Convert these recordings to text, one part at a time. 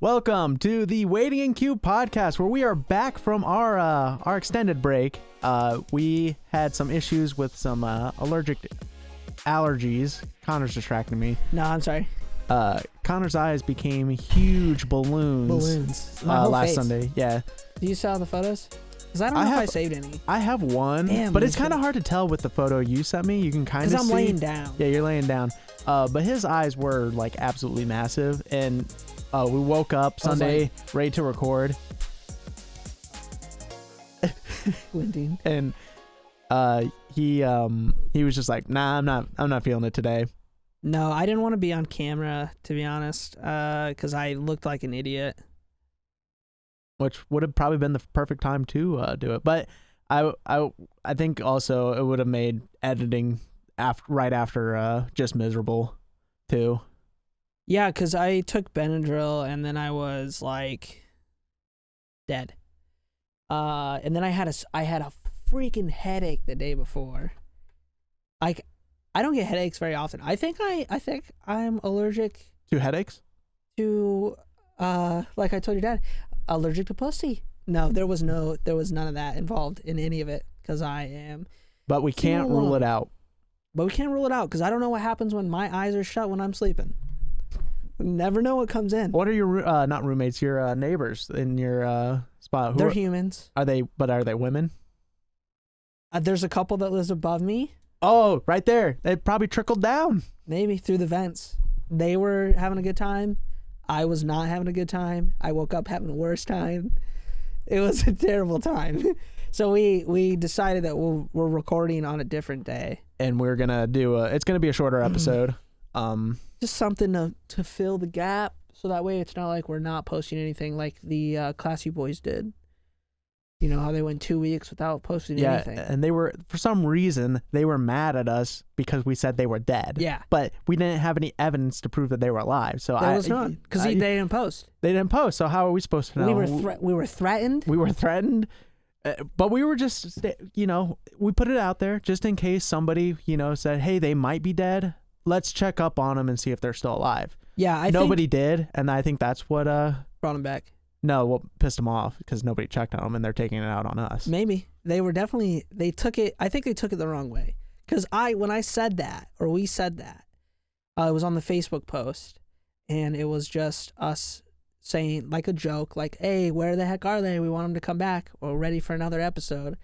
Welcome to the Waiting in Queue podcast, where we are back from our extended break. We had some issues with some allergies. Connor's distracting me. No, I'm sorry. Connor's eyes became huge balloons. Last Sunday. Yeah. Do you saw the photos? Because I don't know if I saved any. I have one, but it's kind of hard to tell with the photo you sent me. You can kind of see. Because I'm laying down. Yeah, you're laying down. But his eyes were like absolutely massive, and we woke up Sunday ready to record. Squinting. And he was just like, nah, I'm not feeling it today. No, I didn't want to be on camera, to be honest, because I looked like an idiot. Which would have probably been the perfect time to do it, but I think also it would have made editing right after just miserable too. Yeah, because I took Benadryl and then I was like dead. And then I had a freaking headache the day before. I don't get headaches very often. I think I'm allergic to headaches. To like I told your dad, allergic to pussy. No, there was none of that involved in any of it because I am. But we can't rule it out. But we can't rule it out because I don't know what happens when my eyes are shut when I'm sleeping. Never know what comes in. What are your not roommates? Your neighbors in your spot? They're humans. Are they? But are they women? There's a couple that lives above me. Oh, right there. They probably trickled down. Maybe through the vents. They were having a good time. I was not having a good time. I woke up having a worse time. It was a terrible time. So we decided that we're recording on a different day. And we're going to do it's going to be a shorter episode. Just something to fill the gap. So that way it's not like we're not posting anything like the Classy Boys did. You know how they went 2 weeks without posting anything. Yeah, and they were, for some reason, they were mad at us because we said they were dead. Yeah. But we didn't have any evidence to prove that they were alive. So there was none, because they didn't post. They didn't post, so how are we supposed to know? We were threatened. We were threatened, but we were just, we put it out there just in case somebody, said, hey, they might be dead. Let's check up on them and see if they're still alive. Yeah, Nobody did, and I think that's what... brought them back. No, what pissed them off because nobody checked on them and they're taking it out on us. Maybe they were definitely they took it the wrong way because when I said that or we said that, it was on the Facebook post and it was just us saying like a joke like, "Hey, where the heck are they? We want them to come back. We're ready for another episode,"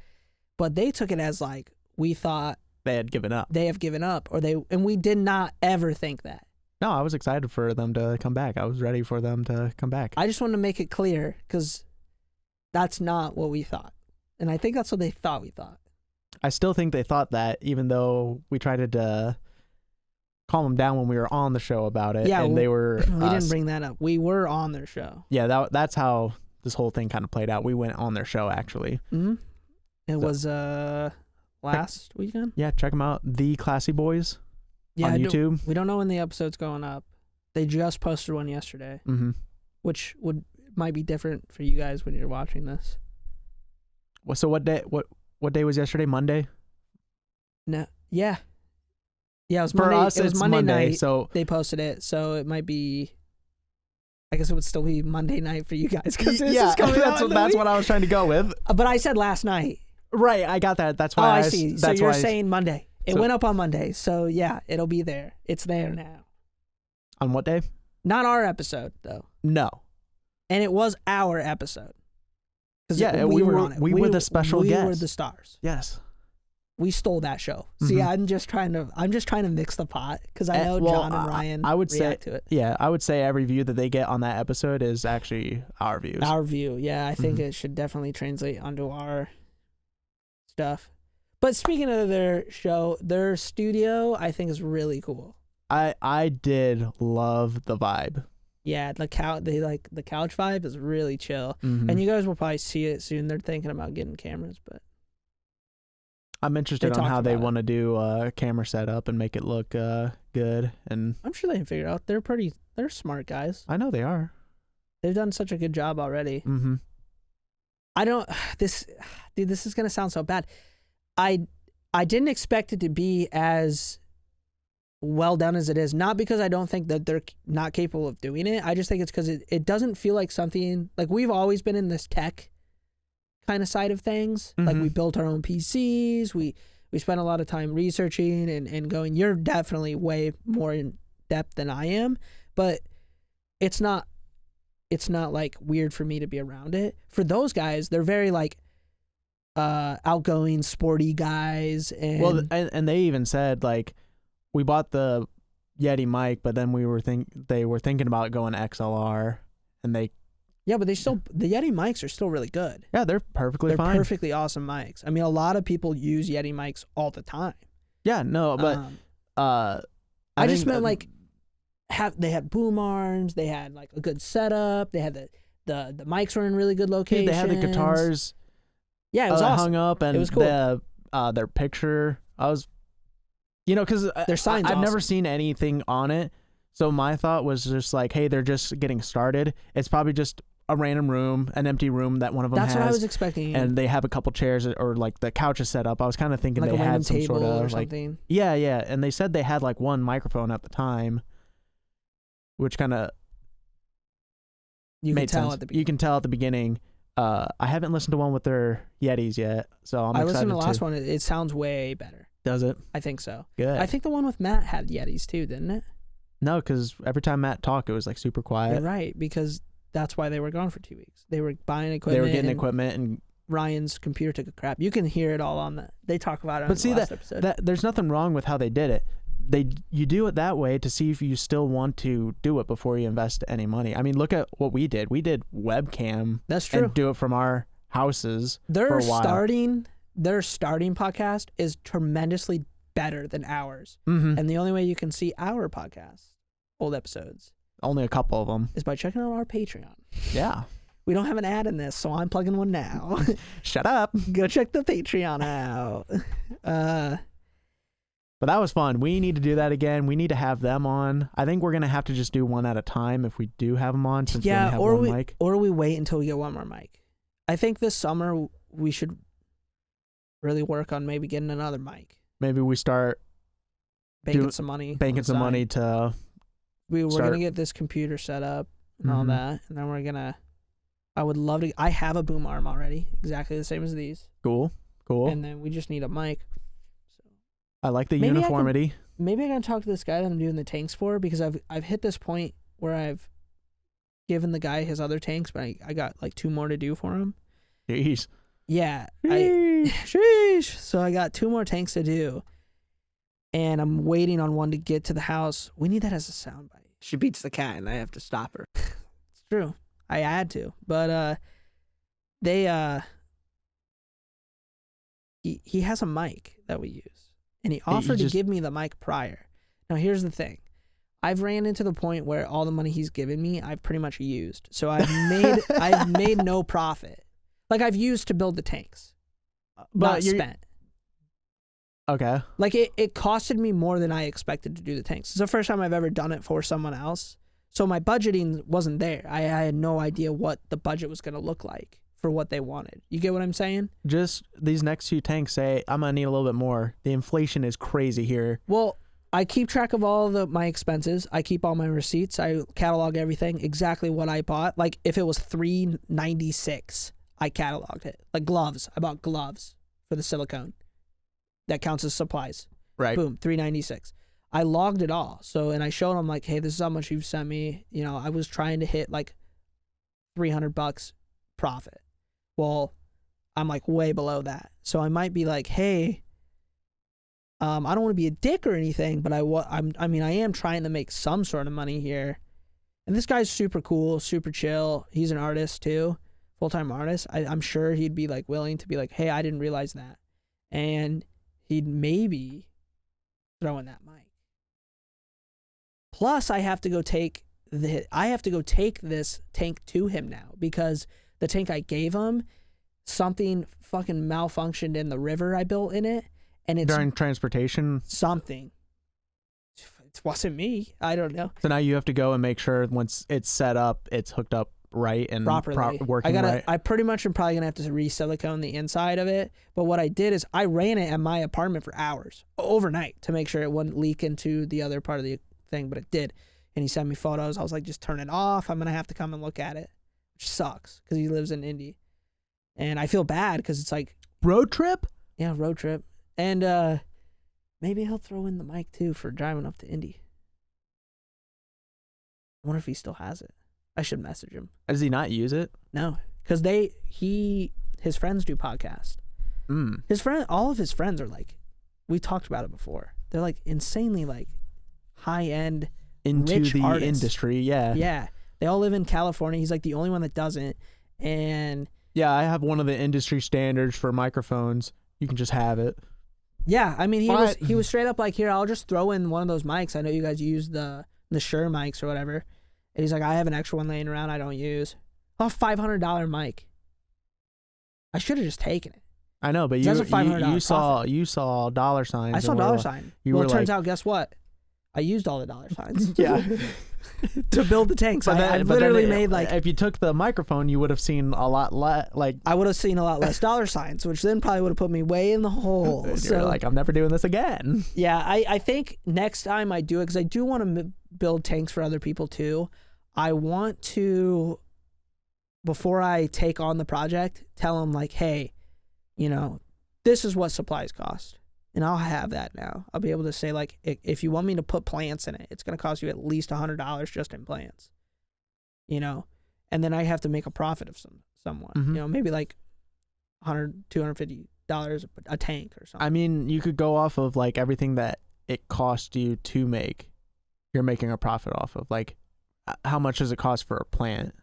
but they took it as like we thought they had given up. They have given up, and we did not ever think that. No, I was excited for them to come back. I was ready for them to come back. I just wanted to make it clear because that's not what we thought. And I think that's what they thought we thought. I still think they thought that, even though we tried to calm them down when we were on the show about it. Yeah, and they were... We didn't bring that up. We were on their show. Yeah, that's how this whole thing kind of played out. We went on their show, actually. Mm-hmm. It was last weekend? Yeah, check them out. The Classy Boys. Yeah, on YouTube. We don't know when the episode's going up. They just posted one yesterday, which might be different for you guys when you're watching this. So what day? What day was yesterday? Monday. No, yeah, it was for Monday. Us, it was Monday night. So they posted it, so it might be. I guess it would still be Monday night for you guys because that's what I was trying to go with. But I said last night. Right, I got that. That's why. I see. So you're saying Monday. It went up on Monday, so yeah, it'll be there. It's there now. On what day? Not our episode, though. No. And it was our episode. Yeah, we were on it. We were the special guest. We were the stars. Yes. We stole that show. See, I'm just trying to mix the pot because I know John and Ryan react to it. Yeah, I would say every view that they get on that episode is actually our views. Our view, yeah. I think it should definitely translate onto our stuff. But speaking of their show, their studio, I think is really cool. I did love the vibe. Yeah, the couch vibe is really chill. And you guys will probably see it soon. They're thinking about getting cameras, but I'm interested on how they want to do a camera setup and make it look good. And I'm sure they can figure it out. They're smart guys. I know they are. They've done such a good job already. This is gonna sound so bad. I didn't expect it to be as well done as it is. Not because I don't think that they're not capable of doing it. I just think it's because it doesn't feel like something, like we've always been in this tech kind of side of things. Mm-hmm. Like we built our own PCs. We spent a lot of time researching and going. You're definitely way more in depth than I am, but it's not like weird for me to be around it. For those guys, they're very like outgoing, sporty guys. And well, and they even said like, we bought the Yeti mic, but then they were thinking about going XLR, and they. Yeah, but the Yeti mics are still really good. Yeah, they're perfectly They're fine. perfectly awesome mics. I mean, a lot of people use Yeti mics all the time. Yeah, no, but I just meant like they had boom arms, they had like a good setup, they had the mics were in really good locations. They had the guitars. Yeah, it was awesome. Hung up, and it was cool. Their picture. I was, because their sign's I've never awesome. seen anything on it, so my thought was just like, hey, they're just getting started. It's probably just a random room, an empty room that one of them has. That's what I was expecting. And they have a couple chairs, or like the couch is set up. I was kind of thinking like they a had random some table sort of or like, something. yeah, and they said they had like one microphone at the time, which kind of made sense. You can tell at the beginning. I haven't listened to one with their Yetis yet, so I'm excited. I listened to the last one. It sounds way better. Does it? I think so. Good. I think the one with Matt had Yetis too, didn't it? No, because every time Matt talked, it was like super quiet. You're right, because that's why they were gone for 2 weeks. They were buying equipment. They were getting equipment, and Ryan's computer took a crap. You can hear it all on the. They talk about it. But see, last episode. There's nothing wrong with how they did it. You do it that way to see if you still want to do it before you invest any money. I mean, look at what we did. We did webcam. That's true. And do it from our houses. Their for a while. starting podcast is tremendously better than ours. Mm-hmm. And the only way you can see our podcast, old episodes, only a couple of them, is by checking out our Patreon. Yeah. We don't have an ad in this, so I'm plugging one now. Shut up. Go check the Patreon out. But that was fun. We need to do that again. We need to have them on. I think we're going to have to just do one at a time if we do have them on, since we only have one mic. Or we wait until we get one more mic. I think this summer we should really work on maybe getting another mic. Maybe we start banking some money to we're gonna get this computer set up and all that, and then I would love to. I have a boom arm already, exactly the same as these. Cool. And then we just need a mic. So I like the uniformity. Maybe I gotta talk to this guy that I'm doing the tanks for, because I've hit this point where I've given the guy his other tanks, but I got like 2 more to do for him. Jeez. Yeah. Sheesh. So I got 2 more tanks to do, and I'm waiting on one to get to the house. We need that as a soundbite. She beats the cat, and I have to stop her. It's true. I had to, but he has a mic that we use, and he offered to give me the mic prior. Now here's the thing. I've ran into the point where all the money he's given me, I've pretty much used. So I've made no profit. Like, I've used to build the tanks, but spent. Okay. Like, it costed me more than I expected to do the tanks. It's the first time I've ever done it for someone else. So my budgeting wasn't there. I had no idea what the budget was going to look like for what they wanted. You get what I'm saying? Just these next few tanks say, I'm going to need a little bit more. The inflation is crazy here. Well, I keep track of all my expenses. I keep all my receipts. I catalog everything, exactly what I bought. Like, if it was $396, I cataloged it. Like gloves. I bought gloves for the silicone. That counts as supplies. Right. Boom, $396. I logged it all. So, and I showed them, like, hey, this is how much you've sent me. You know, I was trying to hit like $300 profit. Well, I'm like way below that. So I might be like, hey, I don't want to be a dick or anything, but I am trying to make some sort of money here. And this guy's super cool, super chill. He's an artist too, full-time artist. I'm sure he'd be like willing to be like, hey, I didn't realize that. And he'd maybe throw in that mic. Plus, I have to go take this tank to him now, because the tank I gave him, something fucking malfunctioned in the river I built in it. And it's during transportation? Something. It wasn't me. I don't know. So now you have to go and make sure once it's set up, it's hooked up right and properly. working right. I pretty much am probably gonna have to re-silicone the inside of it. But what I did is I ran it at my apartment for hours overnight to make sure it wouldn't leak into the other part of the thing, but it did. And he sent me photos. I was like, just turn it off. I'm gonna have to come and look at it, which sucks because he lives in Indy, and I feel bad because it's like road trip. Yeah, road trip, and maybe he'll throw in the mic too for driving up to Indy. I wonder if he still has it. I should message him. Does he not use it? No, because his friends do podcasts. All of his friends are like, we talked about it before. They're like insanely like high end into rich the artists. industry. Yeah, yeah. They all live in California. He's like the only one that doesn't. And yeah, I have one of the industry standards for microphones. You can just have it. Yeah, I mean he was straight up like, here, I'll just throw in one of those mics. I know you guys use the Shure mics or whatever. And he's like, I have an extra one laying around I don't use. Oh, $500 mic. I should have just taken it. I know, but you saw dollar signs. I saw dollar sign. Well, it turns out, guess what? I used all the dollar signs. Yeah. To build the tanks. I literally made like. If you took the microphone, you would have seen a lot less. Like I would have seen a lot less dollar signs, which then probably would have put me way in the hole. You're like, I'm never doing this again. Yeah, I think next time I do it, because I do want to build tanks for other people too. I want to, before I take on the project, tell them like, hey, this is what supplies cost. And I'll have that now. I'll be able to say, like, if you want me to put plants in it, it's going to cost you at least $100 just in plants. And then I have to make a profit of someone. Mm-hmm. Maybe like $100, $250 a tank or something. I mean, you could go off of, like, everything that it cost you to make. You're making a profit off of. Like, how much does it cost for a plant?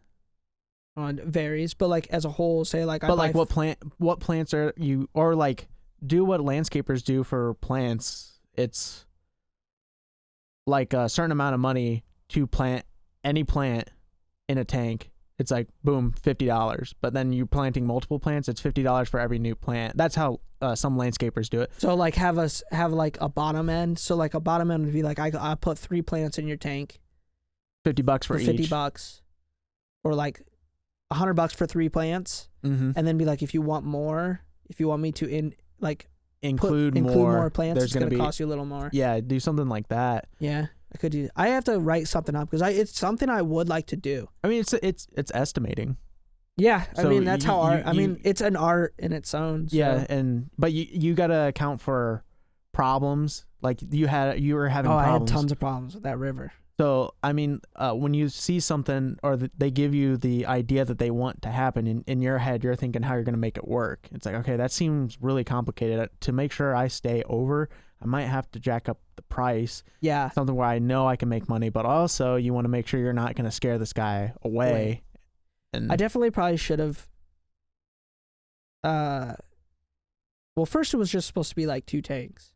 It varies. But, like, as a whole, say, like... what plants are you... Or, like... Do what landscapers do for plants. It's like a certain amount of money to plant any plant in a tank. It's like, boom, $50. But then you're planting multiple plants, it's $50 for every new plant. That's how some landscapers do it. So like have like a bottom end. So like a bottom end would be like, I put 3 plants in your tank. $50 for each. $50. Or like $100 for 3 plants. Mm-hmm. And then be like, if you want more, if you want me to include more plants, it's going to cost you a little more. Yeah, do something like that. Yeah, I could do. I have to write something up because it's something I would like to do. I mean, it's estimating. Yeah, So I mean that's how art. It's an art in its own. So. Yeah, but you got to account for problems. Like you were having problems. I had tons of problems with that river. So, I mean, when you see something or they give you the idea that they want to happen, in your head, you're thinking how you're going to make it work. It's like, okay, that seems really complicated. To make sure I stay over, I might have to jack up the price. Yeah. Something where I know I can make money, but also you want to make sure you're not going to scare this guy away. And I definitely probably should have. Well, first it was just supposed to be like 2 tanks.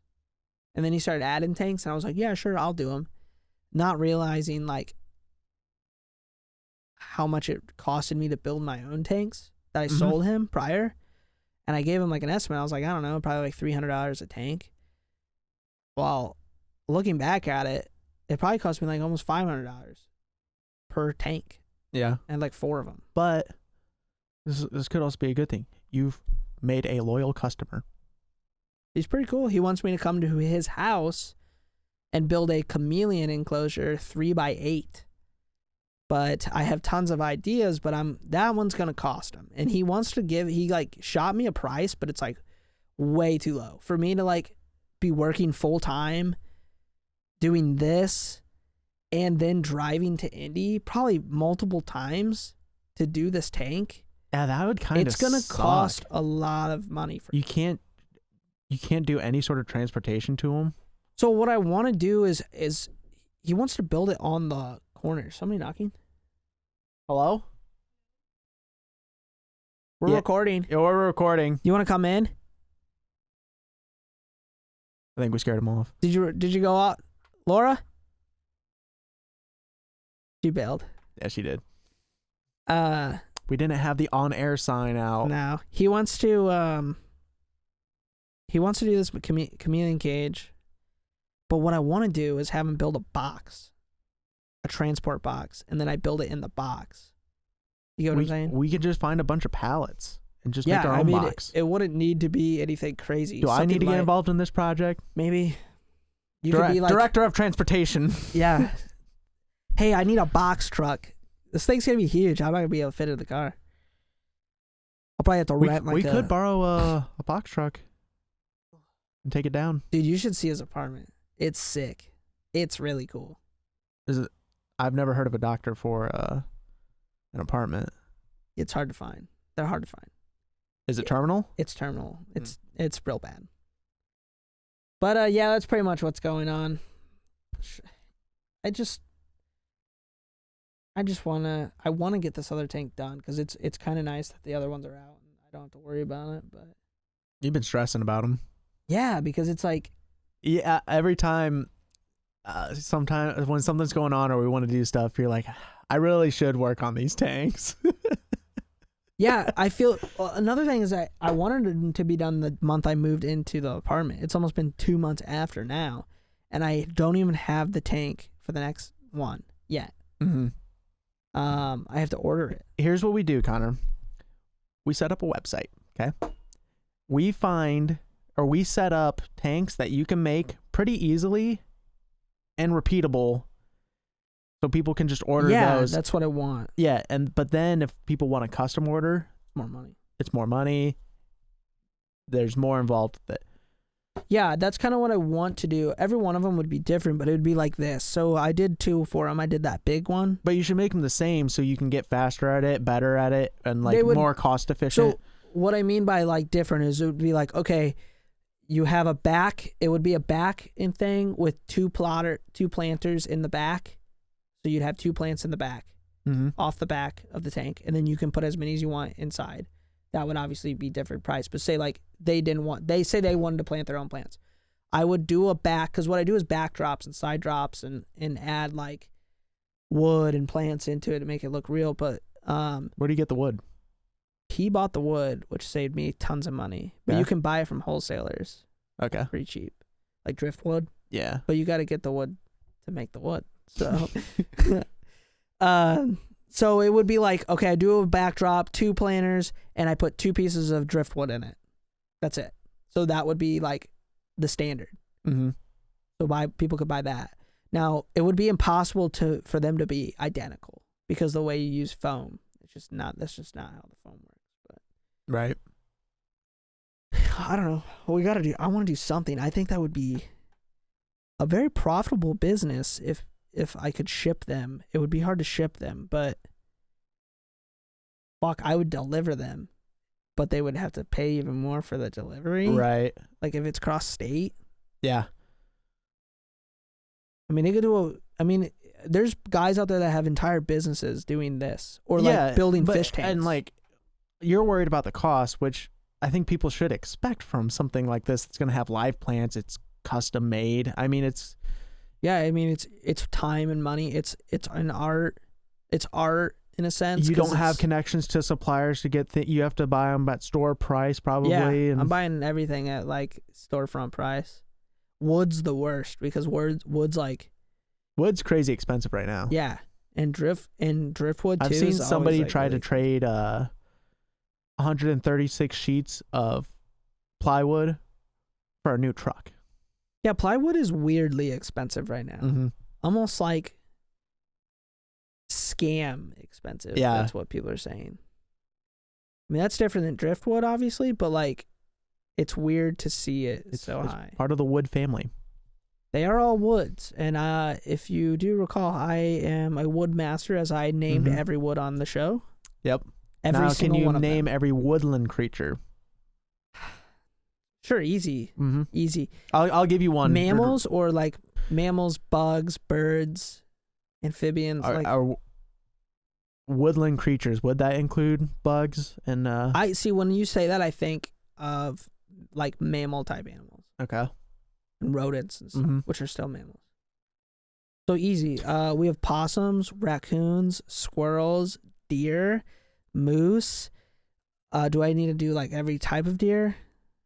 And then he started adding tanks, and I was like, yeah, sure, I'll do them. Not realizing like how much it costed me to build my own tanks that I sold him prior. And I gave him like an estimate. I was like, I don't know, probably like $300 a tank. Well, looking back at it, it probably cost me like almost $500 per tank. Yeah. And like 4 of them. But this could also be a good thing. You've made a loyal customer. He's pretty cool. He wants me to come to his house and build a chameleon enclosure 3x8. But I have tons of ideas, but that one's gonna cost him. And he wants to he like shot me a price, but it's like way too low. For me to like be working full time, doing this, and then driving to Indy probably multiple times to do this tank. Yeah, that would kind of It's gonna cost a lot of money for you can't do any sort of transportation to him. So what I want to do is he wants to build it on the corner. Somebody knocking? Hello? We're recording. Yeah, we're recording. You want to come in? I think we scared him off. Did you go out, Laura? She bailed. Yeah, she did. We didn't have the on-air sign out. No, he wants to do this chameleon cage. But what I want to do is have him build a transport box, and then I build it in the box. You get what I'm saying? We could just find a bunch of pallets and just make our own box. It wouldn't need to be anything crazy. Do I need to get involved in this project? Maybe. You could be like director of transportation. Yeah. Hey, I need a box truck. This thing's gonna be huge. I'm not gonna be able to fit it in the car. I'll probably have to rent we could borrow a box truck and take it down. Dude, you should see his apartment. It's sick. It's really cool. I've never heard of a doctor for an apartment. It's hard to find. They're hard to find. Is it terminal? It's terminal. It's real bad. But yeah, that's pretty much what's going on. I wanna get this other tank done because it's kind of nice that the other ones are out and I don't have to worry about it. But you've been stressing about them. Yeah, because it's like every time, sometimes when something's going on or we want to do stuff, you're like, I really should work on these tanks. Yeah, I feel another thing is that I wanted it to be done the month I moved into the apartment. It's almost been 2 months after now, and I don't even have the tank for the next one yet. Mm-hmm. I have to order it. Here's what we do, Connor. We set up a website, okay? We set up tanks that you can make pretty easily and repeatable, so people can just order those. Yeah, that's what I want. Yeah, but then if people want a custom order, More money. it's more money. There's more involved with it. Yeah, that's kind of what I want to do. Every one of them would be different, but it would be like this. So I did 2 for them. I did that big one. But you should make them the same so you can get faster at it, better at it, and more cost efficient. So what I mean by like different is it would be like, okay, you have a back. It would be a back in thing with 2 planters in the back. So you'd have 2 plants in the back, off the back of the tank, and then you can put as many as you want inside. That would obviously be different price. But say like they say they wanted to plant their own plants. I would do a back, because what I do is backdrops and side drops and add like wood and plants into it to make it look real. But where do you get the wood? He bought the wood, which saved me tons of money. But you can buy it from wholesalers. Okay. Pretty cheap. Like driftwood. Yeah. But you got to get the wood to make the wood. So, so it would be like, okay, I do a backdrop, 2 planters, and I put 2 pieces of driftwood in it. That's it. So that would be like the standard. Mm-hmm. So people could buy that. Now it would be impossible for them to be identical because the way you use foam, that's just not how the foam works. But right. I don't know. What we got to do. I want to do something. I think that would be a very profitable business if I could ship them. It would be hard to ship them, but fuck, I would deliver them, but they would have to pay even more for the delivery. Right. Like if it's cross state. Yeah. I mean, they could there's guys out there that have entire businesses doing this or like building fish tanks. And like, you're worried about the cost, which I think people should expect from something like this. It's going to have live plants. It's custom made. I mean, it's time and money. It's an art. It's art in a sense. You don't have connections to suppliers to get you have to buy them at store price probably. Yeah, and I'm buying everything at like storefront price. Wood's the worst because wood's crazy expensive right now. Yeah, and driftwood too. I've seen somebody try to trade 136 sheets of plywood for a new truck. Yeah, plywood is weirdly expensive right now. Mm-hmm. Almost like scam expensive. Yeah. That's what people are saying. I mean, that's different than driftwood, obviously, but like, it's weird to see it's so high. Part of the wood family. They are all woods. And if you do recall, I am a wood master as I named every wood on the show. Yep. Now, can you name every woodland creature? Sure, easy. Mm-hmm. Easy. I'll give you one. Mammals or like mammals, bugs, birds, amphibians. Are woodland creatures, would that include bugs and I see when you say that I think of like mammal type animals. Okay. And rodents and stuff, which are still mammals. So easy. We have possums, raccoons, squirrels, deer, moose. Do I need to do like every type of deer?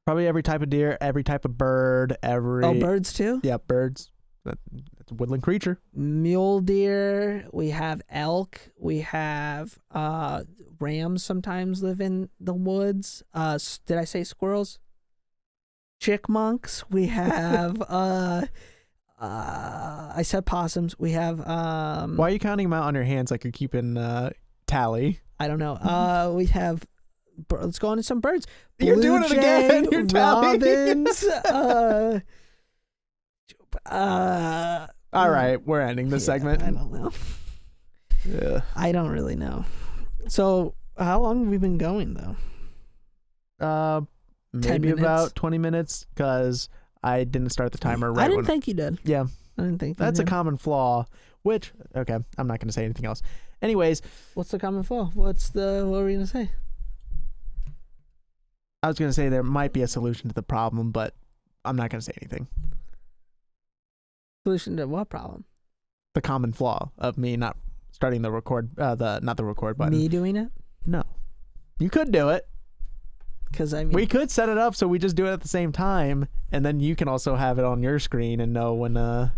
Probably every type of deer, every type of bird, birds too? Yeah, birds. That's woodland creature. Mule deer. We have elk. We have rams sometimes live in the woods. Did I say squirrels? Chickmunks. We have I said possums. We have Why are you counting them out on your hands like you're keeping tally? I don't know. We have let's go into some birds. You're doing it again. You're tallying. Robins. All right, we're ending this segment. I don't know. Yeah. I don't really know. So, how long have we been going though? Maybe 10 about 20 minutes because I didn't start the timer right. I didn't think you did. Yeah. I didn't think That's you a did. common flaw, which, okay, I'm not going to say anything else. Anyways, What's the common flaw? What were we gonna say? I was going to say there might be a solution to the problem, but I'm not going to say anything. Solution to what problem? The common flaw of me not starting the record, not the record button. Me doing it? No. You could do it. Because I mean, We could set it up so we just do it at the same time, and then you can also have it on your screen and know when. Oh,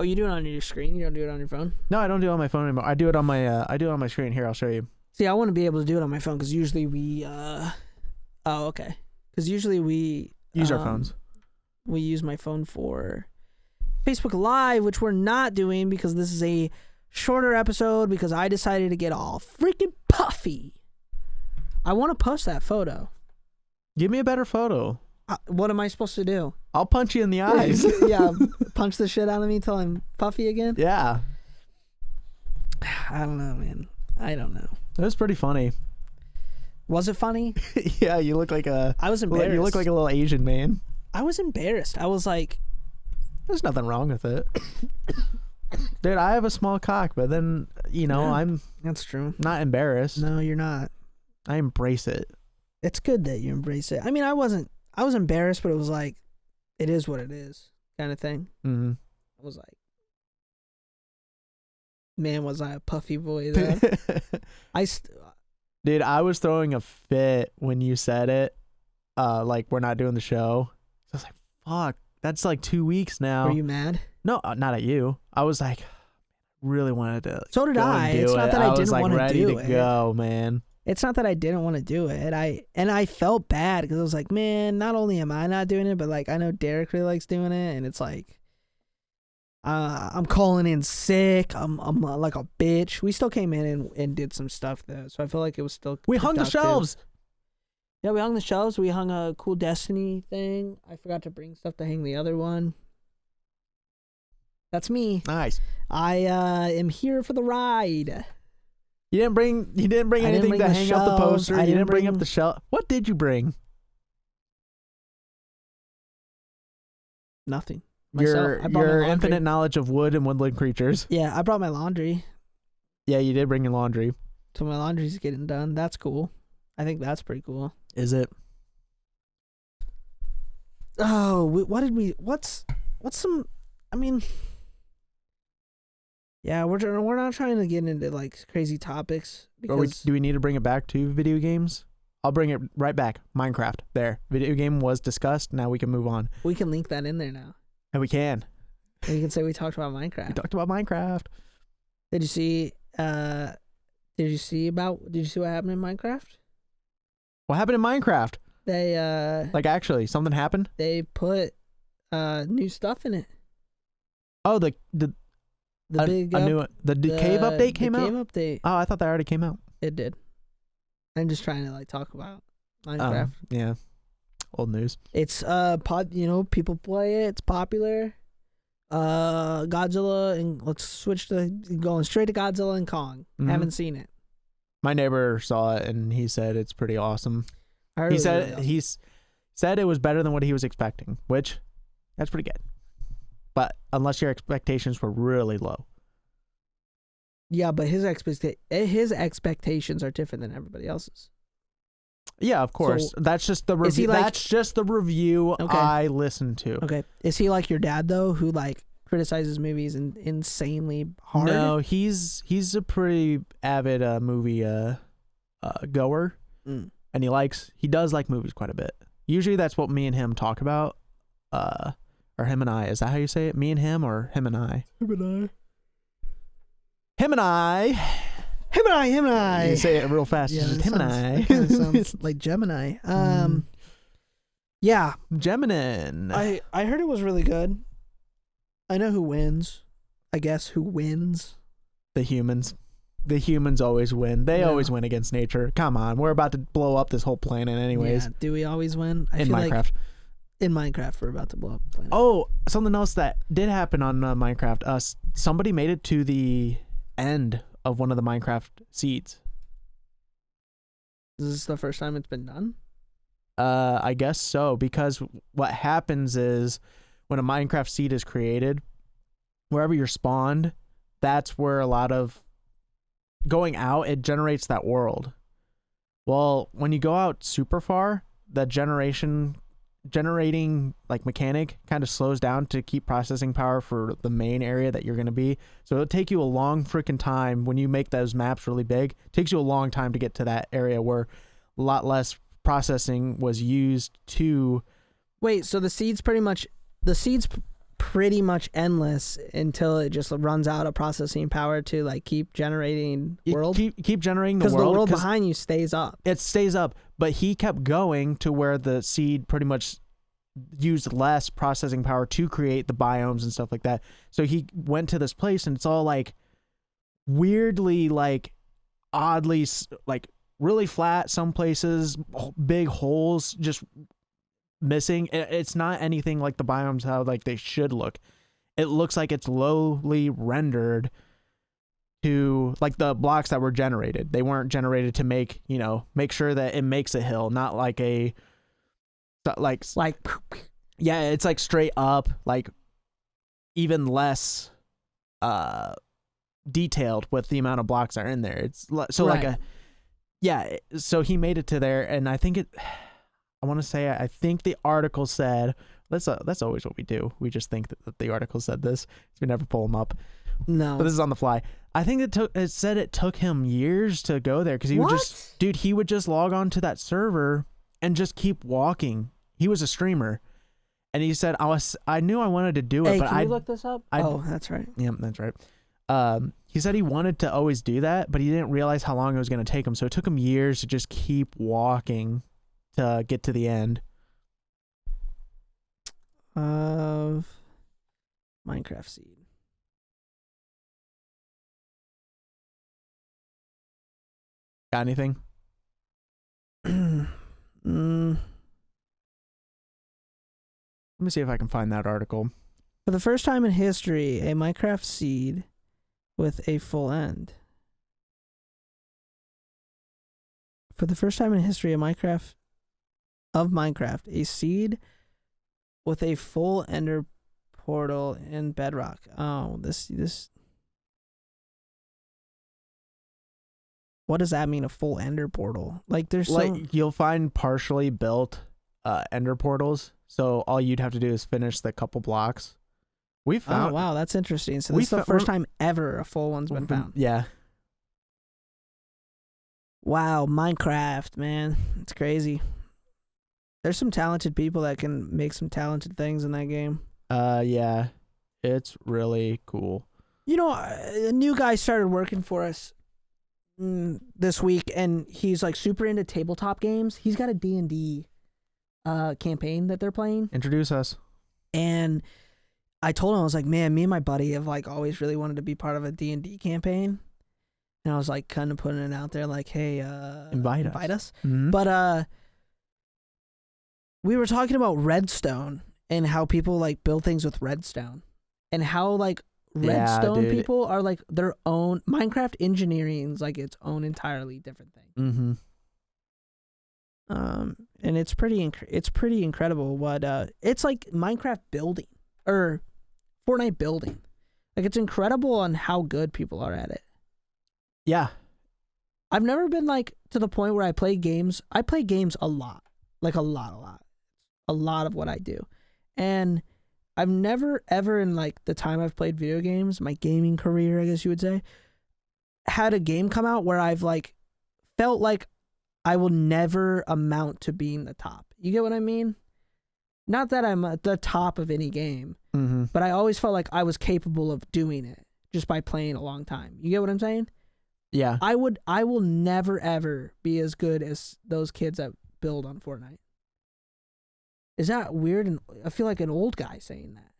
you do it on your screen. You don't do it on your phone. No, I don't do it on my phone anymore. I do it on my screen. Here, I'll show you. See, I want to be able to do it on my phone because usually we. Oh, okay. Because usually we Use our phones. We use my phone for Facebook Live, which we're not doing because this is a shorter episode because I decided to get all freaking puffy. I want to post that photo. Give me a better photo. What am I supposed to do? I'll punch you in the eyes. Yeah, punch the shit out of me till I'm puffy again? Yeah. I don't know, man. I don't know. It was pretty funny. Was it funny? Yeah, you look like I was embarrassed. You look like a little Asian man. I was embarrassed. I was like... There's nothing wrong with it. Dude, I have a small cock, but then, Yeah, I'm that's true. not embarrassed. No, you're not. I embrace it. It's good that you embrace it. I mean, I was embarrassed, but it was like, it is what it is kind of thing. Mm-hmm. I was like, man, was I a puffy boy though? Dude, I was throwing a fit when you said it. Like, we're not doing the show. So I was like, fuck, that's like 2 weeks now. Were you mad? No, not at you. I was like, really wanted to. So did go I. and do It's not it. that I was didn't like want to ready do to it. go, man. It's not that I didn't want to do it. I felt bad because I was like, man, not only am I not doing it, but like I know Derek really likes doing it, and it's like, I'm calling in sick. I'm like a bitch. We still came in and did some stuff though, so I feel like it was still. We hung the productive. shelves. Yeah, we hung the shelves. We hung a cool Destiny thing. I forgot to bring stuff to hang the other one. That's me. Nice. I am here for the ride. You didn't bring anything bring to the hang up the shelves. poster. I You didn't bring up bring- the shelf. What did you bring? Nothing. Myself. I brought my Your laundry. infinite knowledge of wood and woodland creatures. Yeah, I brought my laundry. Yeah, you did bring your laundry. So my laundry's getting done. That's cool. I think that's pretty cool. Is it? Oh, what's some, I mean, yeah, we're not trying to get into like crazy topics because Do we need to bring it back to video games? I'll bring it right back. Minecraft. There. Video game was discussed. Now we can move on. we can link that in there now. And we can. And you can say we talked about Minecraft. We talked about Minecraft. Did you see what happened in Minecraft? What happened in Minecraft? They Like, actually, something happened? they put new stuff in it. Oh, the Big cave update came out? Cave update. Oh, I thought that already came out. It did. I'm just trying to like talk about Minecraft. Yeah. Old news. It's people play it. It's popular. Godzilla, and let's switch to going straight to Godzilla and Kong. Mhm. Haven't seen it. My neighbor saw it and he said it's pretty awesome. I heard He it was said really awesome. he's said it was better than what he was expecting, which that's pretty good. But unless your expectations were really low. Yeah, but his expectations are different than everybody else's. Yeah, of course. So, that's just the is he review. like- That's just the review Okay. I listened to. Okay, is he like your dad though, who like criticizes movies insanely hard? No, he's a pretty avid movie goer, Mm. and he does like movies quite a bit. Usually, that's what me and him talk about. or him and I. Is that how you say it? Me and him, or him and I? Him and I. Him and I. Him and I. Him and I. You say it real fast. Yeah, Just him and I. It sounds like Gemini. Yeah. Gemini. I heard it was really good. I know who wins. I guess who wins. The humans. The humans always win. They always win against nature. Come on. We're about to blow up this whole planet anyways. Yeah, do we always win? I in feel Minecraft. Like in Minecraft, we're about to blow up the planet. Oh, something else that did happen on Minecraft. Somebody made it to the end of one of the Minecraft seeds. Is this the first time it's been done? I guess so, because what happens is when a Minecraft seed is created, wherever you're spawned, that's where a lot of going out, it generates that world. Well, when you go out super far, the generating like mechanic kind of slows down to keep processing power for the main area that you're going to be. So it'll take you a long freaking time when you make those maps really big. It takes you a long time to get to that area where a lot less processing was used to. Wait, so the seed's pretty much endless until it just runs out of processing power to like keep generating world. Keep generating the world, because the world behind you stays up. It stays up, but he kept going to where the seed pretty much used less processing power to create the biomes and stuff like that. So he went to this place, and it's all like weirdly, like oddly, like really flat. Some places, big holes just missing. It's not anything like the biomes how like they should look. It looks like it's lowly rendered to like the blocks that were generated. They weren't generated to make sure that it makes a hill, not like yeah, it's like straight up, like even less detailed with the amount of blocks that are in there. It's so right. So he made it to there, and I think I think the article said that's always what we do. We just think that the article said this. We never pull them up. No, but this is on the fly. I think it said it took him years to go there because he would just log on to that server and just keep walking. He was a streamer, and he said I knew I wanted to do it, but can you look this up? That's right. Yeah, that's right. He said he wanted to always do that, but he didn't realize how long it was going to take him. So it took him years to just keep walking to get to the end of Minecraft seed. Got anything? Let me see if I can find that article. For the first time in history, a Minecraft seed with a full end. For the first time in history, a Minecraft, a seed with a full ender portal in Bedrock. Oh, this. What does that mean? A full ender portal? Like there's you'll find partially built ender portals. So all you'd have to do is finish the couple blocks. We found. Oh wow, that's interesting. So this is the first time ever a full one's been found. Yeah. Wow, Minecraft, man, it's crazy. There's some talented people that can make some talented things in that game. Yeah, it's really cool. You know, a new guy started working for us this week, and he's like super into tabletop games. He's got a D&D campaign that they're playing. Introduce us. And I told him, I was like, man, me and my buddy have like always really wanted to be part of a D&D campaign. And I was like kind of putting it out there like, hey, invite us. Mm-hmm. But we were talking about redstone and how people like build things with redstone and how like redstone people are like their own Minecraft engineering's like its own entirely different thing. Mm-hmm. And it's pretty incredible what it's like Minecraft building or Fortnite building. Like it's incredible on how good people are at it. Yeah. I've never been like to the point where I play games. I play games a lot. Like a lot. A lot of what I do. And I've never ever in like the time I've played video games, my gaming career, I guess you would say, had a game come out where I've like felt like I will never amount to being the top. You get what I mean? Not that I'm at the top of any game, Mm-hmm. but I always felt like I was capable of doing it just by playing a long time. You get what I'm saying? Yeah. I will never ever be as good as those kids that build on Fortnite. Is that weird? And I feel like an old guy saying that.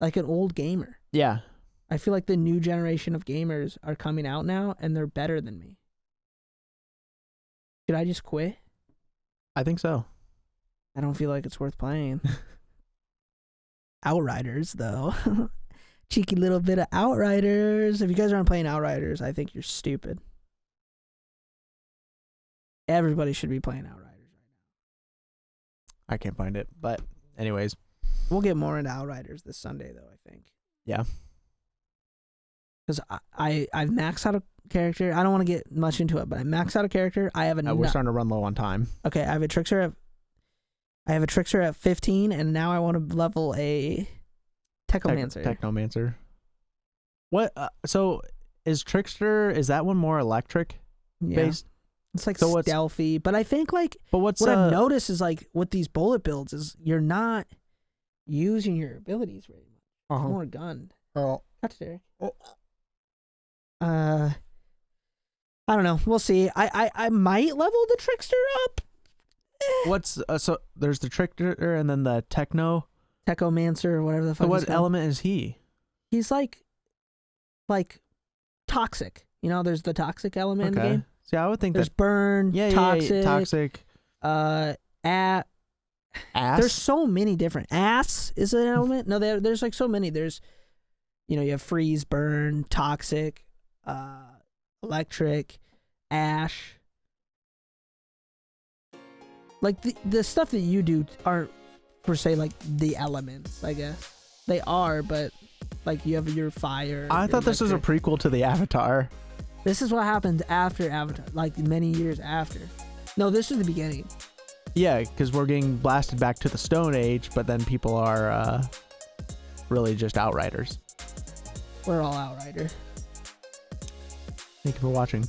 Like an old gamer. Yeah. I feel like the new generation of gamers are coming out now and they're better than me. Should I just quit? I think so. I don't feel like it's worth playing. Outriders, though. Cheeky little bit of Outriders. If you guys aren't playing Outriders, I think you're stupid. Everybody should be playing Outriders right now. I can't find it. But anyways. We'll get more into Outriders this Sunday, though, I think. Yeah. Because I've maxed out a character. I don't want to get much into it, but I maxed out a character. I have a We're starting to run low on time. Okay, I have a Trickster at 15, and now I want to level a Techomancer. Technomancer. What? So is Trickster? Is that one more electric based? It's like So stealthy, but I think like But what's what I've noticed is like with these bullet builds is you're not using your abilities very much. It's more gun. Oh. Catch Derek. I don't know. We'll see. I might level the Trickster up. What's so there's the Trickster and then the Techomancer or whatever the fuck. So he's what called. element is he? He's like toxic. You know, there's the toxic element in the game. See, I would think There's that burn, toxic, toxic. Ass. There's so many different. Ass is an element. No, there's like so many. There's, you have freeze, burn, toxic, electric, ash. Like the stuff that you do aren't per se like the elements. I guess they are, but like you have your fire. I your thought this was a electric. prequel to the Avatar. This is what happened after Avatar, like many years after. No, this is the beginning. Yeah, because we're getting blasted back to the Stone Age, but then people are really just Outriders. We're all Outriders. Thank you for watching.